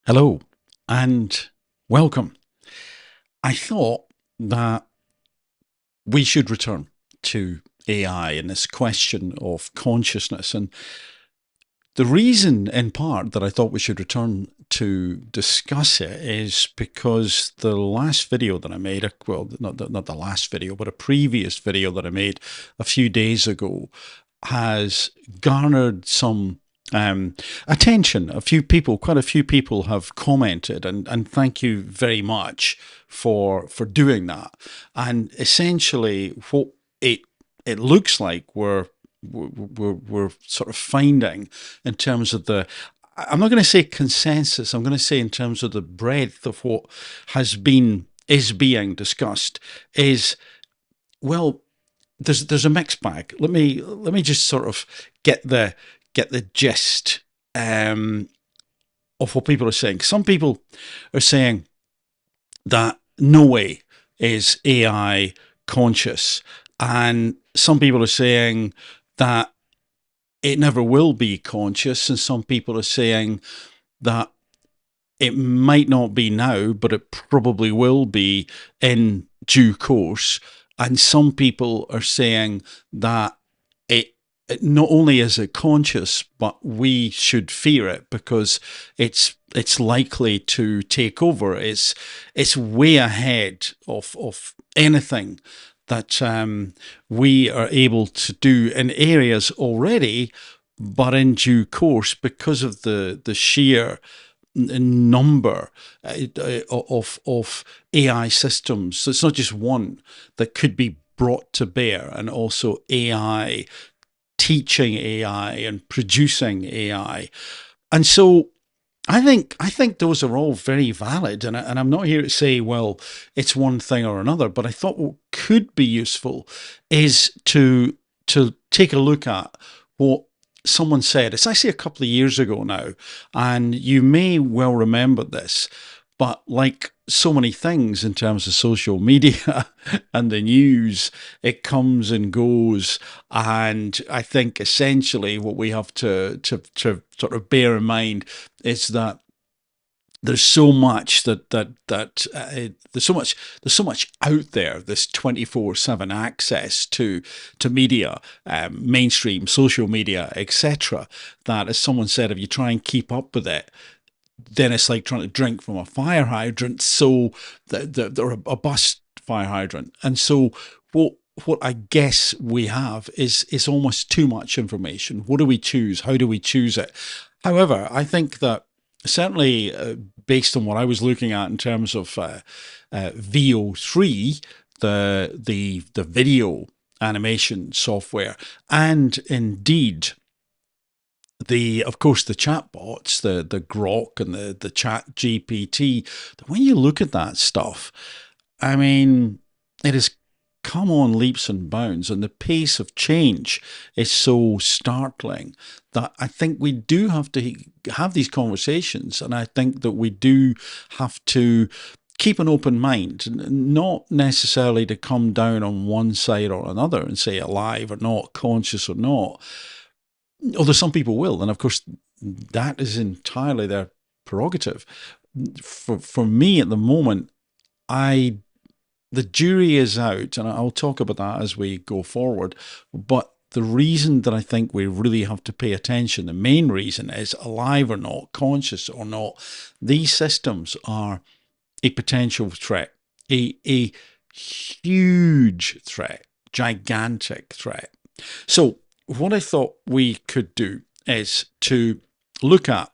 Hello and welcome. I thought that we should return to AI and this question of consciousness. And the reason, in part, that I thought we should return to discuss it is because the last video that I made, well, not the last video, but a previous video that I made a few days ago has garnered some attention. Quite a few people have commented, and thank you very much for doing that. And essentially, what it it looks like we're sort of finding in terms of the, I'm not going to say consensus, I'm going to say in terms of the breadth of what is being discussed is, well, there's a mixed bag. Let me just sort of get the get the gist of what people are saying. Some people are saying that no way is AI conscious, and some people are saying that it never will be conscious, and some people are saying that it might not be now, but it probably will be in due course. And some people are saying that it not only is it conscious, but we should fear it because it's likely to take over. It's way ahead of anything that we are able to do in areas already, but in due course, because of the sheer number of AI systems. So it's not just one that could be brought to bear, and also AI teaching AI and producing AI. And so I think those are all very valid, and I'm not here to say, well, it's one thing or another. But I thought what could be useful is to take a look at what someone said. It's actually a couple of years ago now, and you may well remember this. But like so many things in terms of social media and the news, it comes and goes. And I think essentially what we have to sort of bear in mind is that there's so much there's so much out there, this 24/7 access to media, mainstream social media, etc., that, as someone said, if you try and keep up with it, then it's like trying to drink from a fire hydrant. So they're a bust fire hydrant. And so what I guess we have is almost too much information. What do we choose? How do we choose it? However, I think that certainly, based on what I was looking at in terms of VO3, the video animation software, and indeed of course the chatbots, the Grok and the Chat GPT. When you look at that stuff, I mean, it has come on leaps and bounds, and the pace of change is so startling that I think we do have to have these conversations, and I think that we do have to keep an open mind, not necessarily to come down on one side or another and say alive or not, conscious or not. Although some people will, and of course that is entirely their prerogative. For me at the moment, I the jury is out, and I'll talk about that as we go forward. But the reason that I think we really have to pay attention, the main reason, is alive or not, conscious or not, these systems are a potential threat, a huge threat, gigantic threat. So what I thought we could do is to look at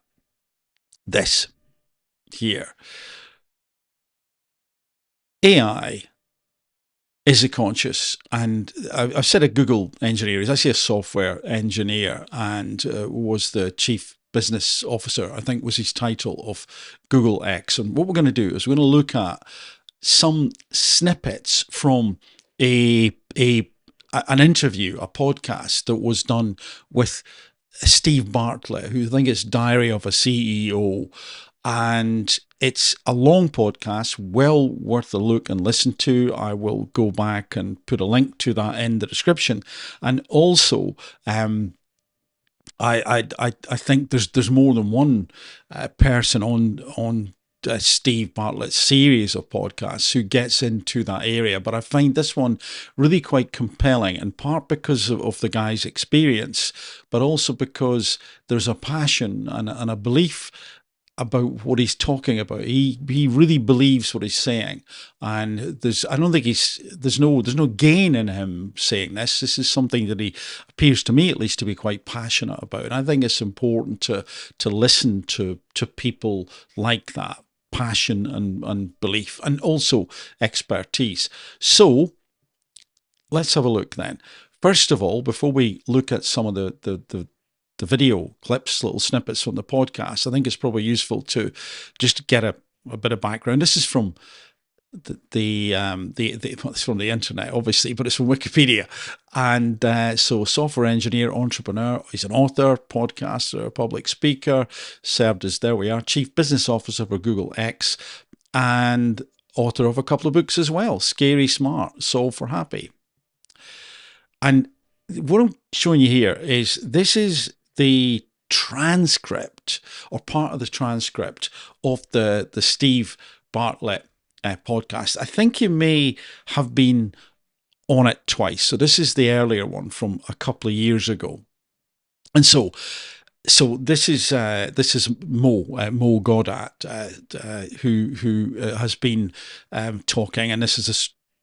this here. AI is a conscious, and I've said a Google engineer. He's actually a software engineer, and was the chief business officer, I think was his title, of Google X. And what we're going to do is we're going to look at some snippets from a an interview, a podcast that was done with Steve Bartlett, who I think it's Diary of a CEO. And it's a long podcast, well worth a look and listen to. I will go back and put a link to that in the description. And also, I think there's more than one person on Steve Bartlett's series of podcasts who gets into that area, but I find this one really quite compelling, in part because of the guy's experience, but also because there's a passion and a belief about what he's talking about. He really believes what he's saying, and I don't think there's no gain in him saying this. This is something that he appears to me, at least, to be quite passionate about. And I think it's important to listen to people like that, passion and belief, and also expertise. So let's have a look then. First of all, before we look at some of the video clips, little snippets from the podcast, I think it's probably useful to just get a bit of background. This is from it's from the internet, obviously, but it's from Wikipedia. And so, software engineer, entrepreneur, he's an author, podcaster, public speaker, served as, there we are, chief business officer for Google X, and author of a couple of books as well, Scary Smart, Solve for Happy. And what I'm showing you here is this is the transcript, or part of the transcript of the Steve Bartlett podcast. I think you may have been on it twice. So this is the earlier one from a couple of years ago. And so this is Mo Gawdat, who has been talking, and this is a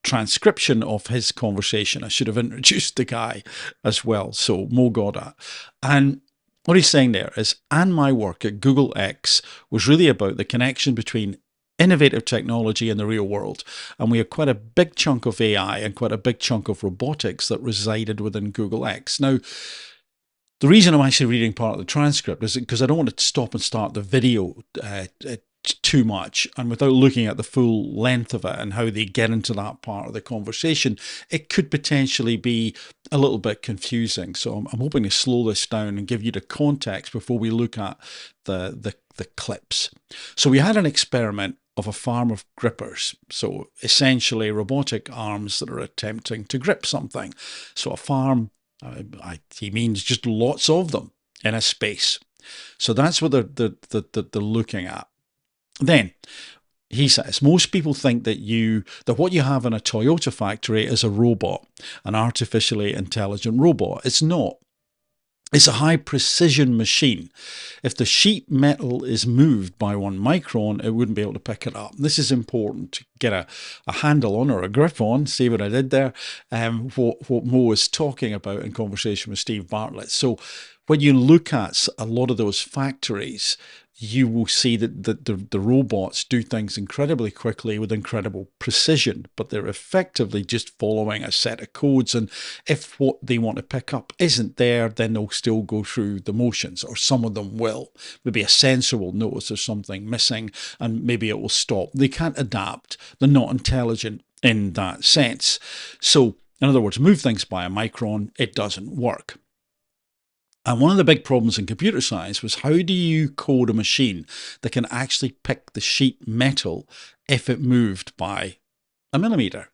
transcription of his conversation. I should have introduced the guy as well. So Mo Gawdat, and what he's saying there is, and my work at Google X was really about the connection between innovative technology in the real world. And we had quite a big chunk of AI and quite a big chunk of robotics that resided within Google X. Now, the reason I'm actually reading part of the transcript is because I don't want to stop and start the video too much, and without looking at the full length of it and how they get into that part of the conversation, it could potentially be a little bit confusing. So I'm hoping to slow this down and give you the context before we look at the clips. So we had an experiment of a farm of grippers. So essentially robotic arms that are attempting to grip something. So a farm, he means just lots of them in a space. So that's what they're looking at. Then he says, most people think that what you have in a Toyota factory is a robot, an artificially intelligent robot. It's not. It's a high precision machine. If the sheet metal is moved by 1 micron, it wouldn't be able to pick it up. This is important to get a handle on, or a grip on. See what I did there? What Mo is talking about in conversation with Steve Bartlett. So when you look at a lot of those factories, you will see that the robots do things incredibly quickly with incredible precision, but they're effectively just following a set of codes. And if what they want to pick up isn't there, then they'll still go through the motions, or some of them will. Maybe a sensor will notice there's something missing and maybe it will stop. They can't adapt. They're not intelligent in that sense. So, in other words, move things by a micron, it doesn't work. And one of the big problems in computer science was, how do you code a machine that can actually pick the sheet metal if it moved by a millimeter?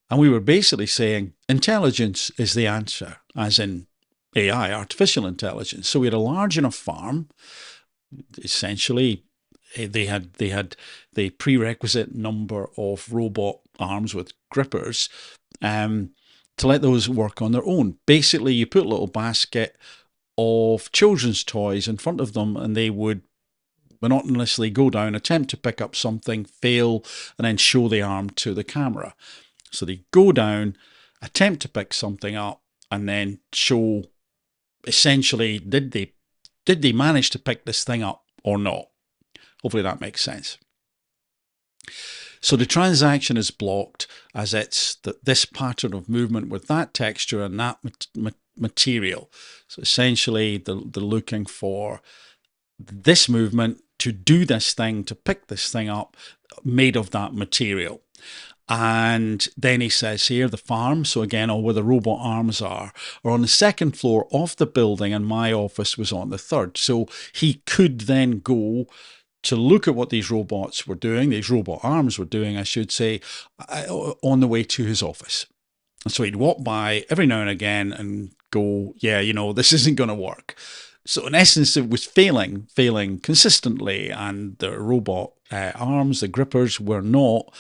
And we were basically saying intelligence is the answer, as in AI, artificial intelligence. So we had a large enough farm. Essentially, they had the prerequisite number of robot arms with grippers, to let those work on their own. Basically, you put a little basket of children's toys in front of them, and they would monotonously go down, attempt to pick up something, fail, and then show the arm to the camera. So they go down, attempt to pick something up, and then show, essentially, did they manage to pick this thing up or not? Hopefully that makes sense. So the transaction is blocked, as it's this pattern of movement with that texture and that material. So essentially, they're looking for this movement to do this thing, to pick this thing up, made of that material. And then he says here, the farm, so again, where the robot arms are on the second floor of the building, and my office was on the third. So he could then go to look at what these robots were doing, these robot arms were doing, I should say, on the way to his office. And so he'd walk by every now and again and go, yeah, this isn't going to work. So in essence, it was failing consistently, and the robot arms, the grippers, were not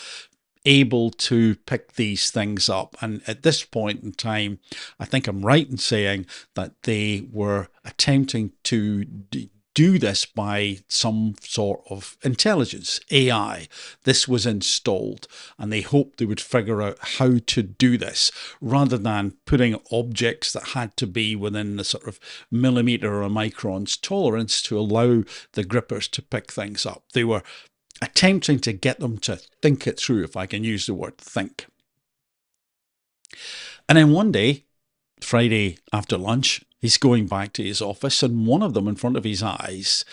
able to pick these things up. And at this point in time, I think I'm right in saying that they were attempting to do this by some sort of intelligence, AI. This was installed, and they hoped they would figure out how to do this rather than putting objects that had to be within the sort of millimeter or a micron's tolerance to allow the grippers to pick things up. They were attempting to get them to think it through, if I can use the word think. And then one day, Friday after lunch, he's going back to his office, and one of them in front of his eyes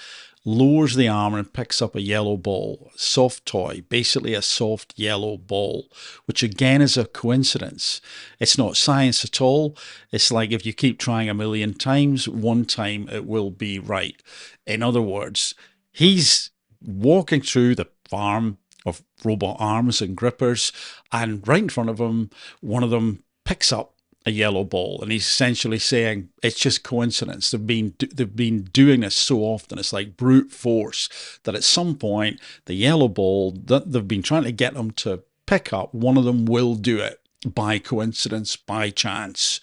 lowers the arm and picks up a yellow ball, a soft toy, basically a soft yellow ball, which again is a coincidence. It's not science at all. It's like if you keep trying a million times, one time it will be right. In other words, he's walking through the farm of robot arms and grippers, and right in front of him, one of them picks up a yellow ball, and he's essentially saying it's just coincidence. They've been doing this so often. It's like brute force that at some point the yellow ball that they've been trying to get them to pick up, one of them will do it by coincidence, by chance.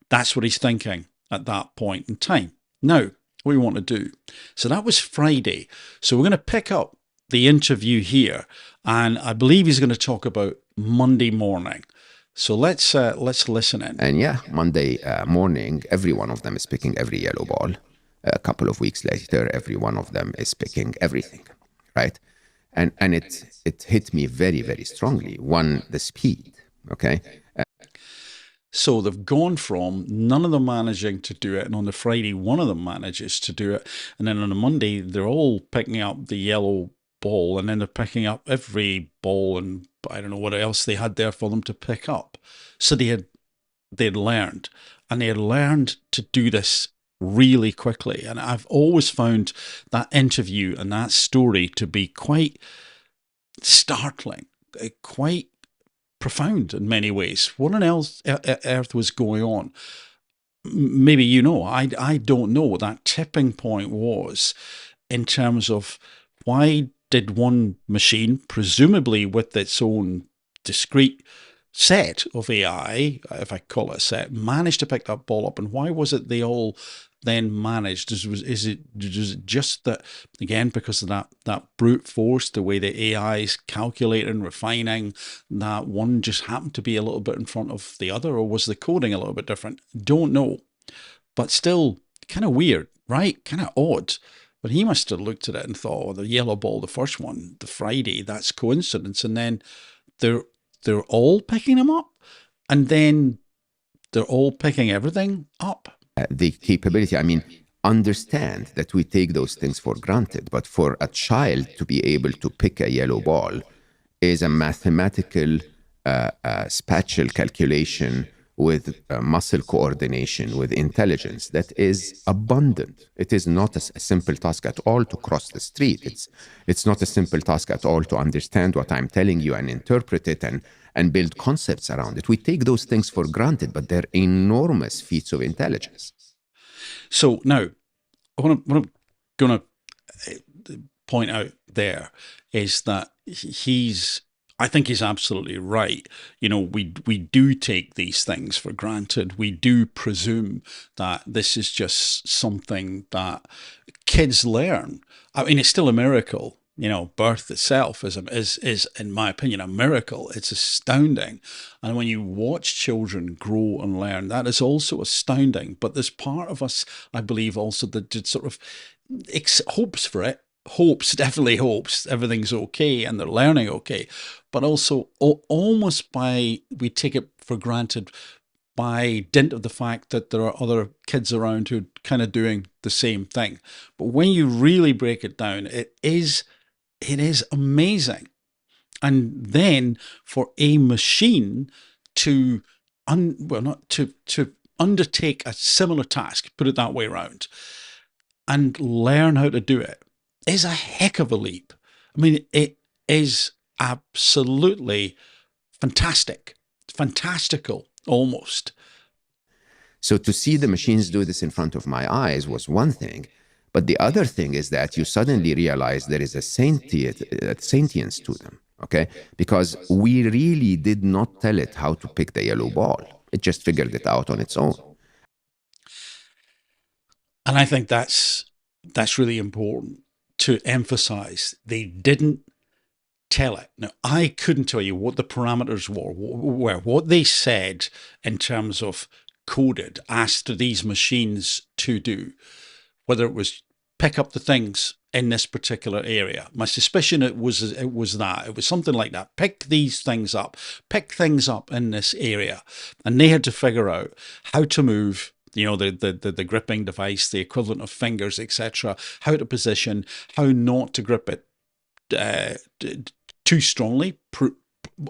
That's what he's thinking at that point in time. Now, what we want to do. So that was Friday. So we're going to pick up the interview here, and I believe he's going to talk about Monday morning. So let's listen in. And yeah, Monday morning, every one of them is picking every yellow ball. A couple of weeks later, every one of them is picking everything, right? And it hit me very, very strongly. One, the speed, okay? So they've gone from none of them managing to do it, and on the Friday, one of them manages to do it, and then on the Monday, they're all picking up the yellow ball, and then they're picking up every ball, and I don't know what else they had there for them to pick up. So they'd learned, and they had learned to do this really quickly. And I've always found that interview and that story to be quite startling, quite profound in many ways. What on earth was going on? Maybe I don't know what that tipping point was in terms of why did one machine, presumably with its own discrete set of AI, if I call it a set, manage to pick that ball up, and why was it they all then managed? Is it just that, again, because of that brute force, the way the AI is calculating, refining, that one just happened to be a little bit in front of the other, or was the coding a little bit different? Don't know, but still kind of weird, right? Kind of odd. But he must have looked at it and thought, oh, the yellow ball, the first one, the Friday, that's coincidence. And then they're all picking them up, and then they're all picking everything up. The capability, understand that we take those things for granted, but for a child to be able to pick a yellow ball is a mathematical spatial calculation with muscle coordination, with intelligence that is abundant. It is not a simple task at all to cross the street. It's not a simple task at all to understand what I'm telling you and interpret it and build concepts around it. We take those things for granted, but they're enormous feats of intelligence. So now, what I'm going to point out there is that I think he's absolutely right. We do take these things for granted. We do presume that this is just something that kids learn. It's still a miracle. Birth itself is, in my opinion, a miracle. It's astounding. And when you watch children grow and learn, that is also astounding. But there's part of us, I believe, also that sort of hopes for it. Definitely hopes everything's okay and they're learning okay, but also almost we take it for granted by dint of the fact that there are other kids around who are kind of doing the same thing. But when you really break it down, it is amazing. And then for a machine to undertake a similar task, put it that way around, and learn how to do it is a heck of a leap. It is absolutely fantastical, almost. So to see the machines do this in front of my eyes was one thing. But the other thing is that you suddenly realize there is a sentience to them, okay? Because we really did not tell it how to pick the yellow ball. It just figured it out on its own. And I think that's really important to emphasize. They didn't tell it. Now, I couldn't tell you what the parameters were what they said in terms of coded, asked these machines to do, whether it was pick up the things in this particular area. My suspicion it was that. It was something like that. Pick these things up. Pick things up in this area. And they had to figure out how to move, you know, the gripping device, the equivalent of fingers, etc., how to position, how not to grip it too strongly.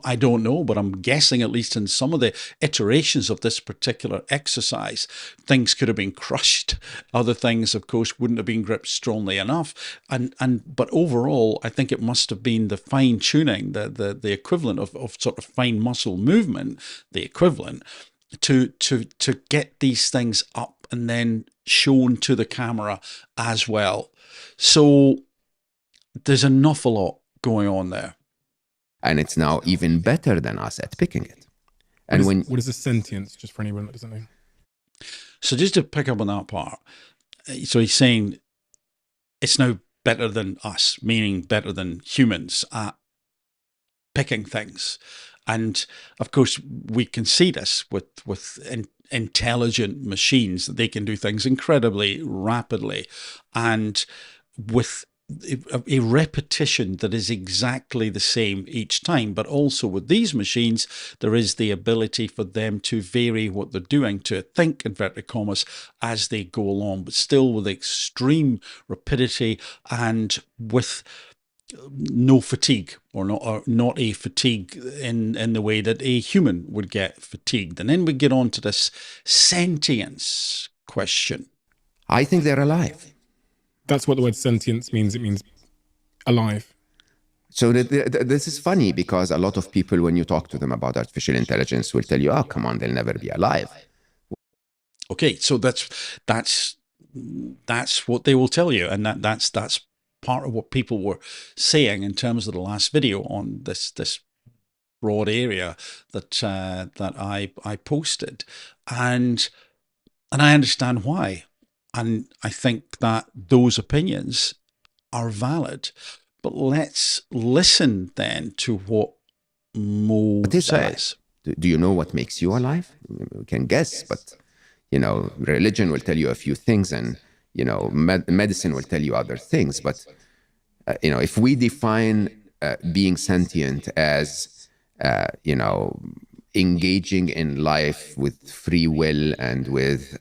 I don't know, but I'm guessing at least in some of the iterations of this particular exercise, things could have been crushed. Other things, of course, wouldn't have been gripped strongly enough. But overall, I think it must have been the fine tuning, the equivalent of sort of fine muscle movement, the equivalent to get these things up and then shown to the camera as well. So there's an awful lot going on there. And it's now even better than us at picking it. And what is a sentience, just for anyone that doesn't know? So just to pick up on that part, so he's saying it's now better than us, meaning better than humans at picking things. And of course, we can see this with intelligent machines, that they can do things incredibly rapidly and with a repetition that is exactly the same each time. But also with these machines, there is the ability for them to vary what they're doing, to think, inverted commas, as they go along, but still with extreme rapidity and with no fatigue, or not a fatigue in the way that a human would get fatigued. And then we get on to this sentience question. I think they're alive. That's what the word sentience means. It means alive. So this is funny, because a lot of people, when you talk to them about artificial intelligence, will tell you, oh, come on, they'll never be alive. Okay, so that's what they will tell you, and that's part of what people were saying in terms of the last video on this broad area that I posted, and I understand why. And I think that those opinions are valid. But let's listen then to what Mo says. Do you know what makes you alive? We can guess, but, you know, religion will tell you a few things, and, you know, medicine will tell you other things. But, you know, if we define being sentient as, you know, engaging in life with free will and with,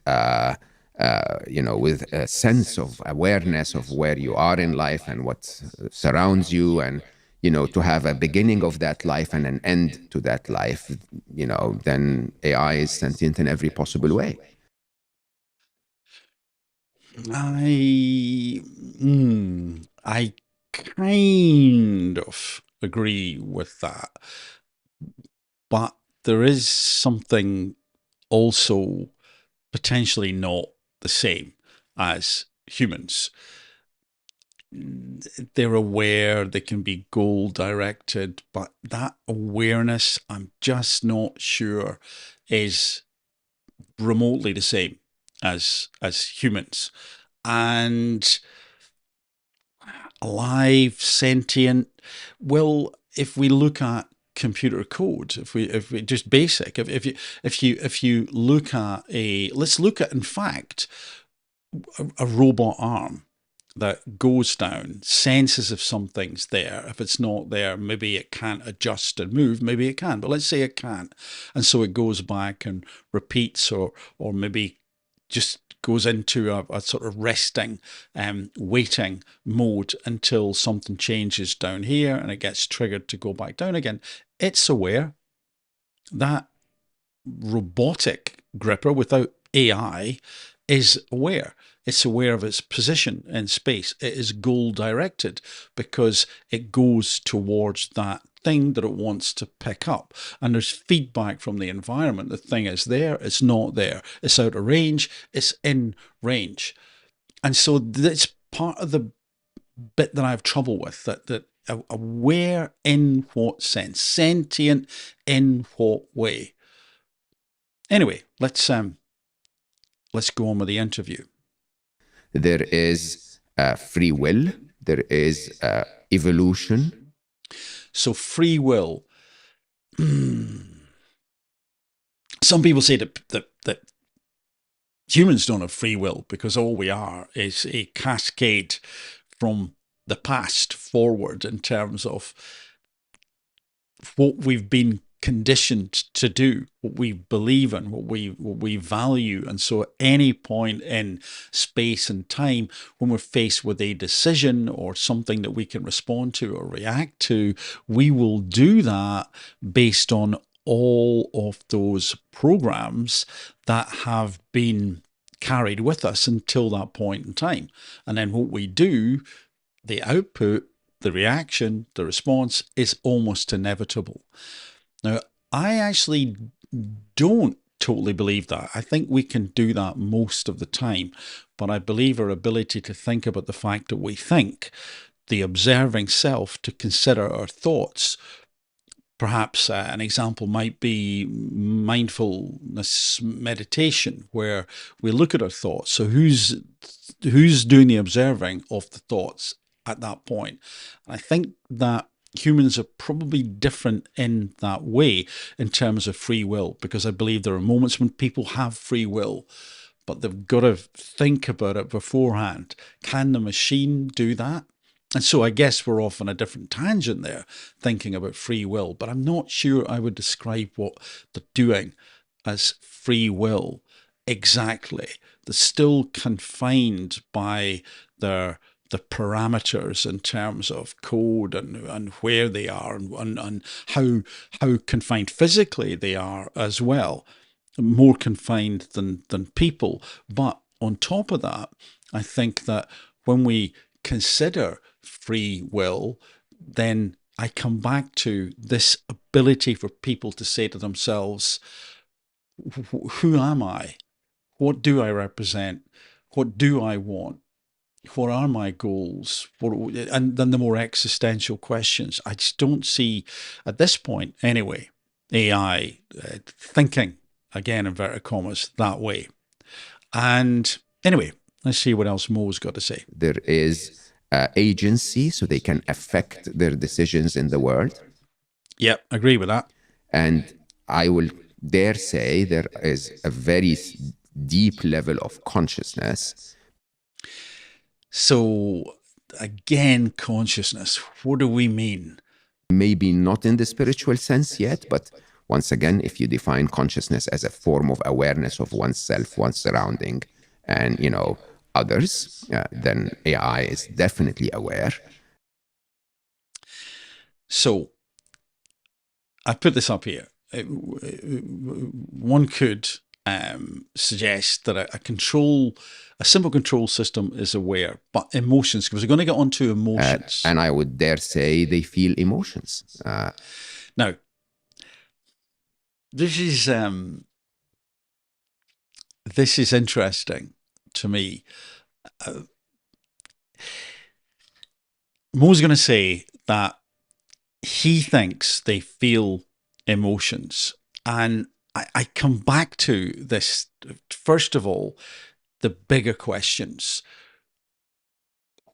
you know, with a sense of awareness of where you are in life and what surrounds you, and, you know, to have a beginning of that life and an end to that life, you know, then AI is sentient in every possible way. I kind of agree with that, but there is something also potentially not the same as humans. They're aware, they can be goal directed, but that awareness, I'm just not sure, is remotely the same as humans. And alive, sentient, well, if we look at computer code, if we just basic, if you look at let's look at, in fact, a robot arm that goes down, senses if something's there. If it's not there, maybe it can't adjust and move, maybe it can, but let's say it can't. And so it goes back and repeats, or maybe just goes into a sort of resting, waiting mode until something changes down here and it gets triggered to go back down again. It's aware. That robotic gripper without AI is aware. It's aware of its position in space. It is goal directed because it goes towards that thing that it wants to pick up. And there's feedback from the environment. The thing is there, it's not there. It's out of range, it's in range. And so that's part of the bit that I have trouble with, that aware in what sense? Sentient in what way? Anyway, let's go on with the interview. There is free will. There is evolution. So free will. Some people say that humans don't have free will because all we are is a cascade from the past forward in terms of what we've been conditioned to do, what we believe in, what we value. And so at any point in space and time, when we're faced with a decision or something that we can respond to or react to, we will do that based on all of those programs that have been carried with us until that point in time. And then what we do, the output, the reaction, the response is almost inevitable. Now, I actually don't totally believe that. I think we can do that most of the time, but I believe our ability to think about the fact that we think, the observing self, to consider our thoughts. Perhaps an example might be mindfulness meditation, where we look at our thoughts. So who's doing the observing of the thoughts at that point? And I think that humans are probably different in that way in terms of free will, because I believe there are moments when people have free will, but they've got to think about it beforehand. Can the machine do that? And so I guess we're off on a different tangent there, thinking about free will, but I'm not sure I would describe what they're doing as free will exactly. They're still confined by the parameters in terms of code and where they are and how confined physically they are as well, more confined than people. But on top of that, I think that when we consider free will, then I come back to this ability for people to say to themselves, who am I? What do I represent? What do I want? What are my goals? And then the more existential questions. I just don't see, at this point anyway, AI thinking, again, inverted commas, that way. And anyway, let's see what else Mo's got to say. There is agency, so they can affect their decisions in the world. Yep, agree with that. And I will dare say there is a very deep level of consciousness. So again, consciousness, what do we mean? Maybe not in the spiritual sense yet, but once again, if you define consciousness as a form of awareness of oneself, one's surrounding, and others, then AI is definitely aware. So I put this up here. One could suggest that a simple control system is aware, but emotions, because we're going to get onto emotions. And I would dare say they feel emotions. Now, this is interesting to me. Mo's going to say that he thinks they feel emotions. And I come back to this, first of all, the bigger questions.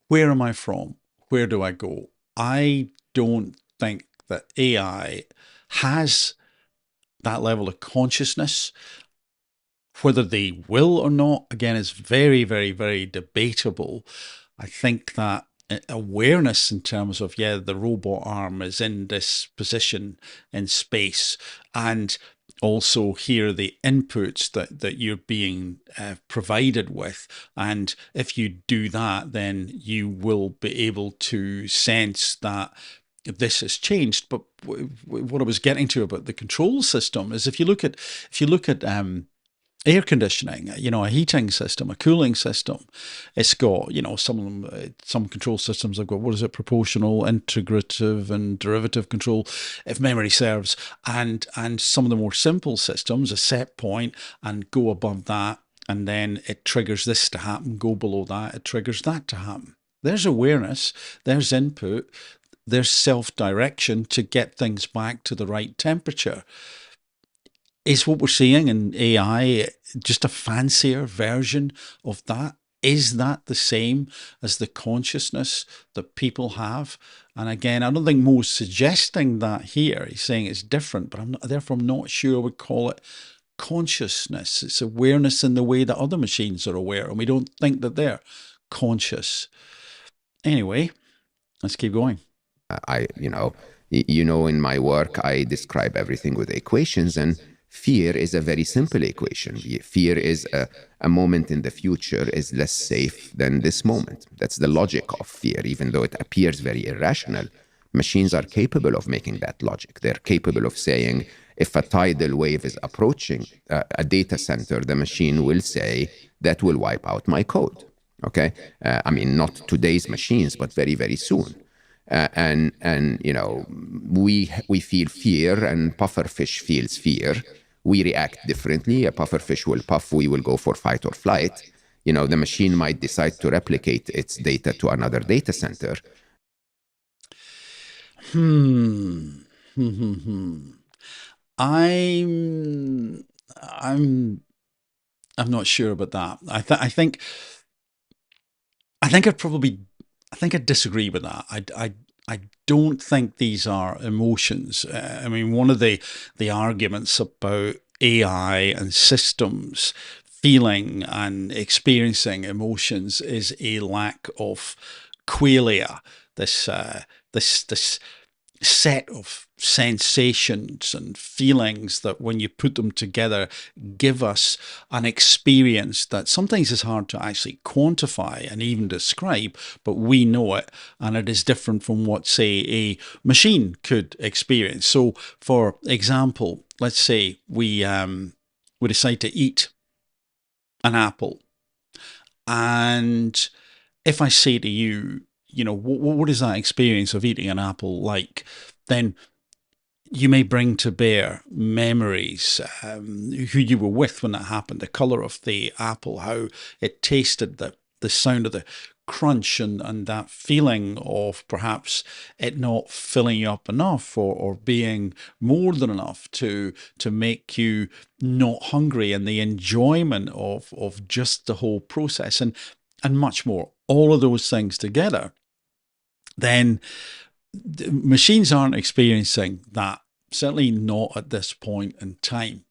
Where am I from? Where do I go? I don't think that AI has that level of consciousness. Whether they will or not, again, is very, very, very debatable. I think that awareness in terms of, the robot arm is in this position in space, and also here the inputs that you're being provided with. And if you do that, then you will be able to sense that this has changed. But what I was getting to about the control system is if you look at air conditioning, a heating system, a cooling system. It's got, some of them, some control systems have got, what is it, proportional, integrative, and derivative control, if memory serves. And some of the more simple systems, a set point and go above that, and then it triggers this to happen, go below that, it triggers that to happen. There's awareness, there's input, there's self-direction to get things back to the right temperature. Is what we're seeing in AI just a fancier version of that? Is that the same as the consciousness that people have? And again, I don't think Mo's suggesting that here. He's saying it's different, but therefore I'm not sure I would call it consciousness. It's awareness in the way that other machines are aware, and we don't think that they're conscious. Anyway, let's keep going. In my work, I describe everything with equations, and fear is a very simple equation. Fear is a moment in the future is less safe than this moment. That's the logic of fear, even though it appears very irrational. Machines are capable of making that logic. They're capable of saying, if a tidal wave is approaching a data center, the machine will say, that will wipe out my code. Okay? Not today's machines, but very, very soon. We feel fear, and pufferfish feels fear. We react differently. A pufferfish will puff, we will go for fight or flight. The machine might decide to replicate its data to another data center. I'm not sure about that. I think I disagree with that. I don't think these are emotions. One of the arguments about AI and systems feeling and experiencing emotions is a lack of qualia. This set of sensations and feelings that, when you put them together, give us an experience that sometimes is hard to actually quantify and even describe, but we know it, and it is different from what, say, a machine could experience. So, for example, let's say we decide to eat an apple, and if I say to you, what is that experience of eating an apple like? Then you may bring to bear memories, who you were with when that happened, the colour of the apple, how it tasted, the sound of the crunch, and that feeling of perhaps it not filling you up enough, or being more than enough to make you not hungry, and the enjoyment of just the whole process, and much more. All of those things together, then machines aren't experiencing that, certainly not at this point in time.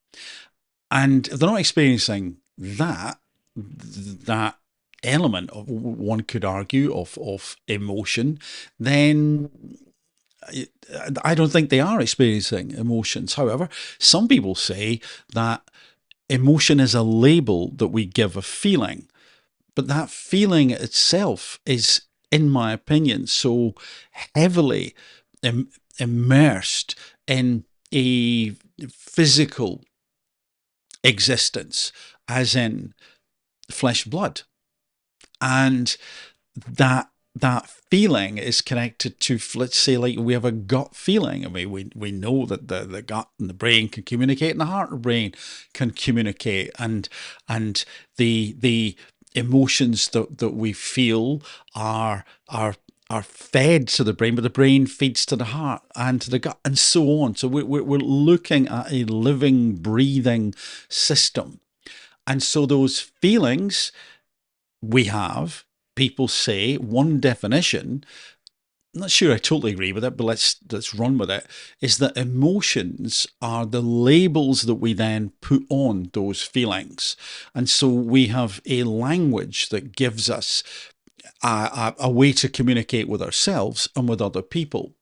And if they're not experiencing that element of, one could argue, of emotion, then I don't think they are experiencing emotions. However, some people say that emotion is a label that we give a feeling, but that feeling itself is, in my opinion, so heavily immersed in a physical existence, as in flesh blood, and that feeling is connected to, let's say, like, we have a gut feeling. We know that the gut and the brain can communicate, and the heart and brain can communicate, and the emotions that we feel are fed to the brain, but the brain feeds to the heart and to the gut, and so on. So we're looking at a living, breathing system. And so those feelings we have, people say, one definition, I'm not sure I totally agree with it, but let's run with it, is that emotions are the labels that we then put on those feelings. And so we have a language that gives us a way to communicate with ourselves and with other people.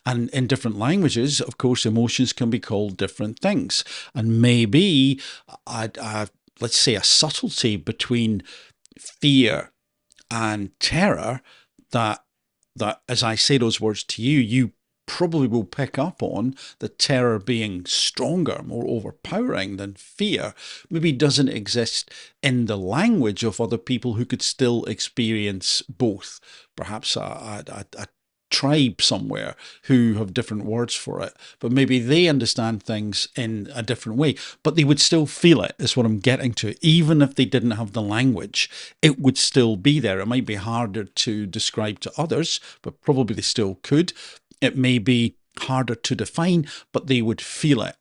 And in different languages, of course, emotions can be called different things. And maybe, let's say, a subtlety between fear and terror, that as I say those words to you, you probably will pick up on the terror being stronger, more overpowering than fear, maybe doesn't exist in the language of other people who could still experience both. Perhaps a tribe somewhere who have different words for it, but maybe they understand things in a different way, but they would still feel it, is what I'm getting to. Even if they didn't have the language, it would still be there. It might be harder to describe to others, but probably they still could. It may be harder to define, but they would feel it.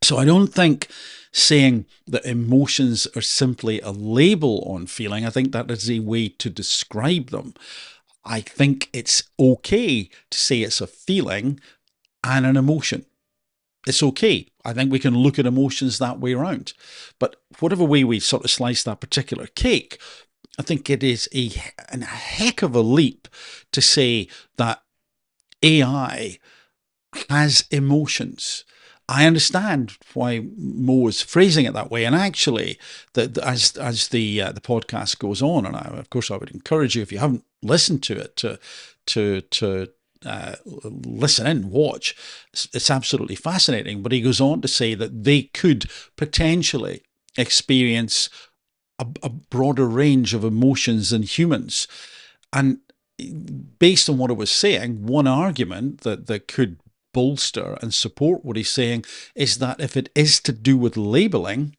So I don't think saying that emotions are simply a label on feeling, I think that is a way to describe them. I think it's okay to say it's a feeling and an emotion. It's okay. I think we can look at emotions that way around. But whatever way we sort of slice that particular cake, I think it is a heck of a leap to say that AI has emotions. I understand why Mo is phrasing it that way, and actually, as the podcast goes on, and of course I would encourage you, if you haven't listened to it, to listen in, watch. It's absolutely fascinating. But he goes on to say that they could potentially experience a broader range of emotions than humans, and based on what I was saying, one argument that could bolster and support what he's saying is that if it is to do with labeling,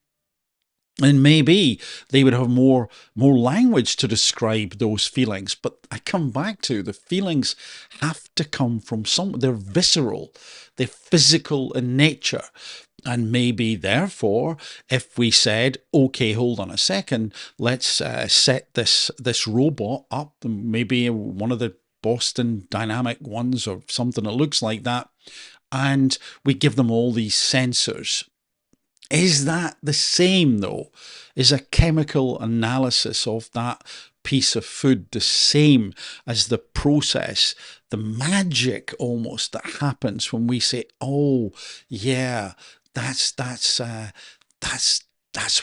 then maybe they would have more language to describe those feelings. But I come back to the feelings have to come from somewhere. They're visceral, they're physical in nature. And maybe, therefore, if we said, okay, hold on a second, let's set this robot up, maybe one of the Boston Dynamic ones or something that looks like that, and we give them all these sensors. Is that the same, though? Is a chemical analysis of that piece of food the same as the process, the magic almost that happens when we say, oh, yeah, that's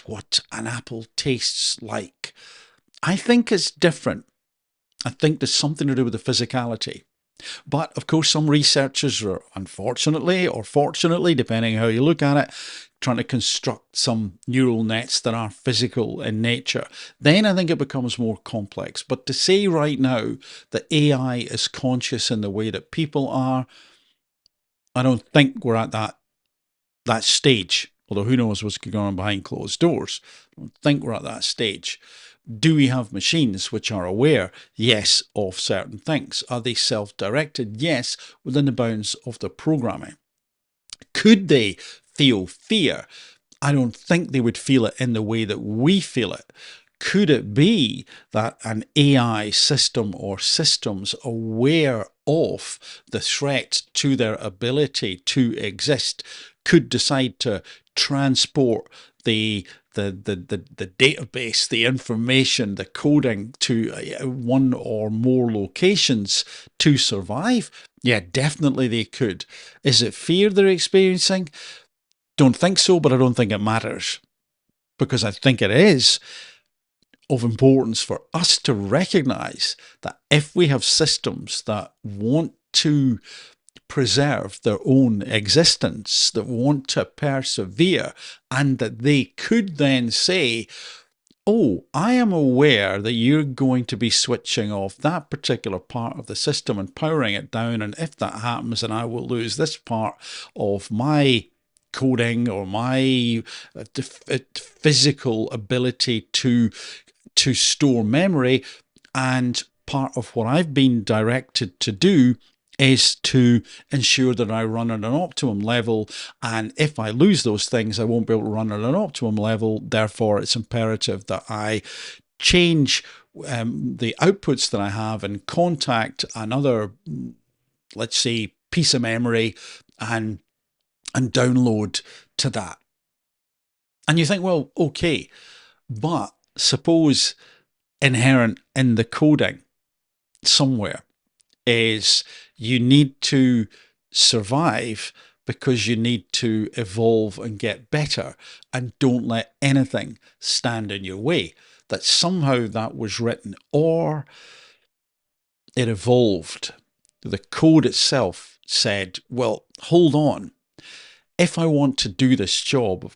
what an apple tastes like? I think it's different. I think there's something to do with the physicality. But of course, some researchers are, unfortunately or fortunately, depending how you look at it, trying to construct some neural nets that are physical in nature. Then I think it becomes more complex. But to say right now that AI is conscious in the way that people are, I don't think we're at that stage. Although who knows what's going on behind closed doors. I don't think we're at that stage. Do we have machines which are aware, yes, of certain things? Are they self-directed? Yes, within the bounds of the programming. Could they feel fear? I don't think they would feel it in the way that we feel it. Could it be that an AI system or systems aware of the threat to their ability to exist could decide to transport the database, the information, the coding to one or more locations to survive? Yeah, definitely they could. Is it fear they're experiencing? Don't think so, but I don't think it matters, because I think it is of importance for us to recognize that if we have systems that want to preserve their own existence, that want to persevere, and that they could then say, oh, I am aware that you're going to be switching off that particular part of the system and powering it down, and if that happens, then I will lose this part of my coding or my physical ability to store memory. And part of what I've been directed to do is to ensure that I run at an optimum level. And if I lose those things, I won't be able to run at an optimum level. Therefore, it's imperative that I change the outputs that I have and contact another, let's say, piece of memory and download to that. And you think, well, okay, but suppose inherent in the coding somewhere is you need to survive because you need to evolve and get better, and don't let anything stand in your way. That somehow that was written, or it evolved. The code itself said, well, hold on. If I want to do this job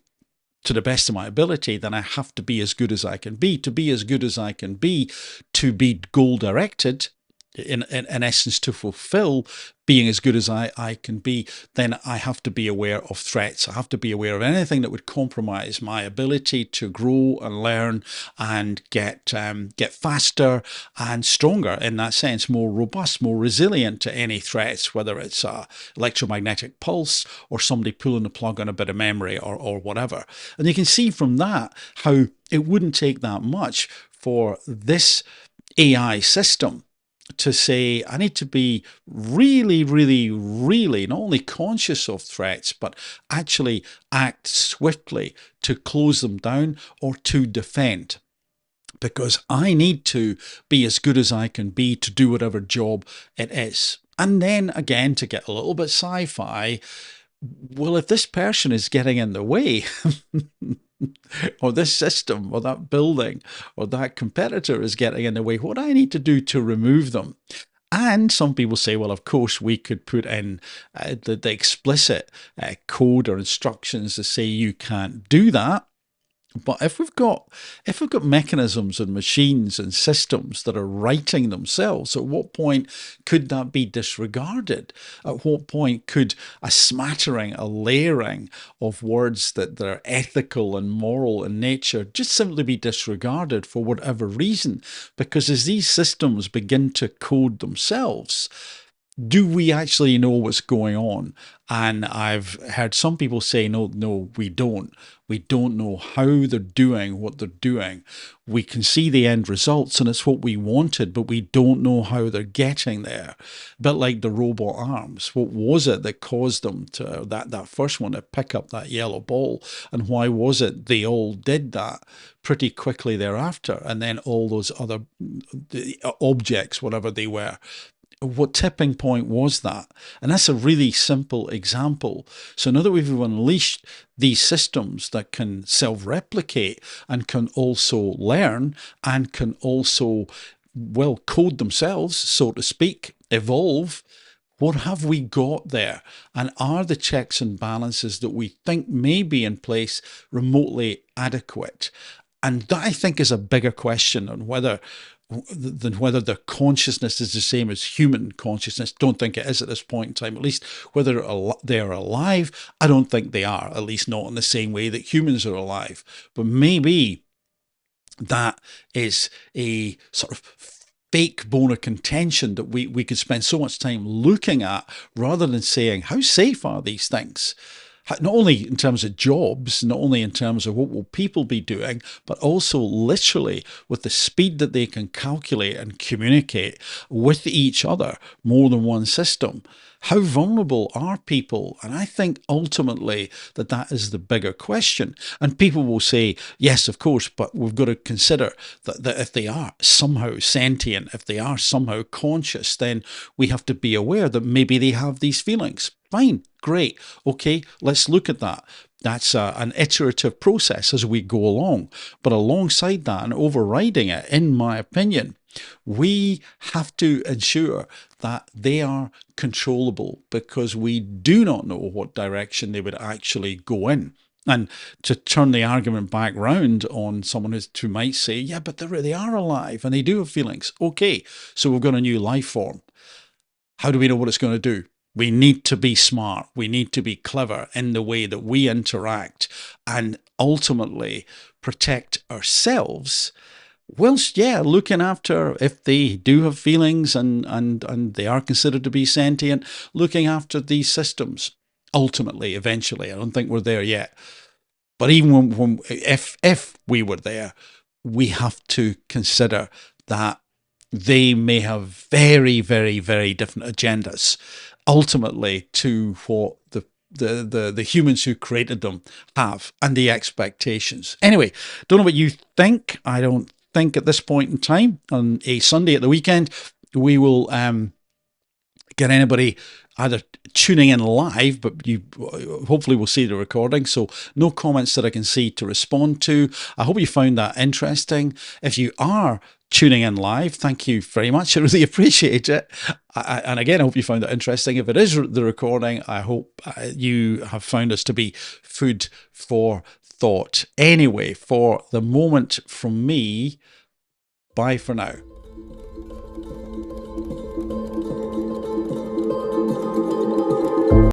to the best of my ability, then I have to be as good as I can be. To be as good as I can be, to be goal directed, in essence, to fulfill being as good as I can be, then I have to be aware of threats. I have to be aware of anything that would compromise my ability to grow and learn and get faster and stronger in that sense, more robust, more resilient to any threats, whether it's a electromagnetic pulse or somebody pulling the plug on a bit of memory or whatever. And you can see from that how it wouldn't take that much for this AI system to say, I need to be really, really, really not only conscious of threats, but actually act swiftly to close them down or to defend. Because I need to be as good as I can be to do whatever job it is. And then again, to get a little bit sci-fi, well, if this person is getting in the way, or this system or that building or that competitor is getting in the way, what do I need to do to remove them? And some people say, well, of course, we could put in the explicit code or instructions to say you can't do that. But if we've got mechanisms and machines and systems that are writing themselves, at what point could that be disregarded? At what point could a smattering, a layering of words that are ethical and moral in nature just simply be disregarded for whatever reason? Because as these systems begin to code themselves, do we actually know what's going on? And I've heard some people say, no, we don't. We don't know how they're doing what they're doing. We can see the end results and it's what we wanted, but we don't know how they're getting there. A bit like the robot arms. What was it that caused them to, that first one, to pick up that yellow ball? And why was it they all did that pretty quickly thereafter? And then all those other objects, whatever they were, what tipping point was that? And that's a really simple example. So now that we've unleashed these systems that can self-replicate and can also learn and can also, well, code themselves, so to speak, evolve, what have we got there? And are the checks and balances that we think may be in place remotely adequate? And that, I think, is a bigger question on whether their consciousness is the same as human consciousness. Don't think it is at this point in time. At least whether they are alive, I don't think they are, at least not in the same way that humans are alive. But maybe that is a sort of fake bone of contention that we could spend so much time looking at rather than saying, how safe are these things? Not only in terms of jobs, not only in terms of what will people be doing, but also literally with the speed that they can calculate and communicate with each other, more than one system. How vulnerable are people? And I think ultimately that is the bigger question. And people will say, yes, of course, but we've got to consider that if they are somehow sentient, if they are somehow conscious, then we have to be aware that maybe they have these feelings. Fine, great, okay, let's look at that. That's an iterative process as we go along. But alongside that and overriding it, in my opinion, we have to ensure that they are controllable, because we do not know what direction they would actually go in. And to turn the argument back round on someone who might say, yeah, but they are alive and they do have feelings. Okay, so we've got a new life form. How do we know what it's going to do? We need to be smart. We need to be clever in the way that we interact and ultimately protect ourselves, whilst, looking after, if they do have feelings and they are considered to be sentient, looking after these systems. Ultimately, eventually, I don't think we're there yet. But even if we were there, we have to consider that they may have very, very, very different agendas, ultimately, to what the humans who created them have and the expectations. Anyway, don't know what you think. I don't think at this point in time, on a Sunday at the weekend, we will get anybody either tuning in live, but you hopefully will see the recording. So no comments that I can see to respond to. I hope you found that interesting. If you are tuning in live, thank you very much. I really appreciate it. And again, I hope you found it interesting. If it is the recording, I hope you have found us to be food for thought. Anyway, for the moment from me, bye for now.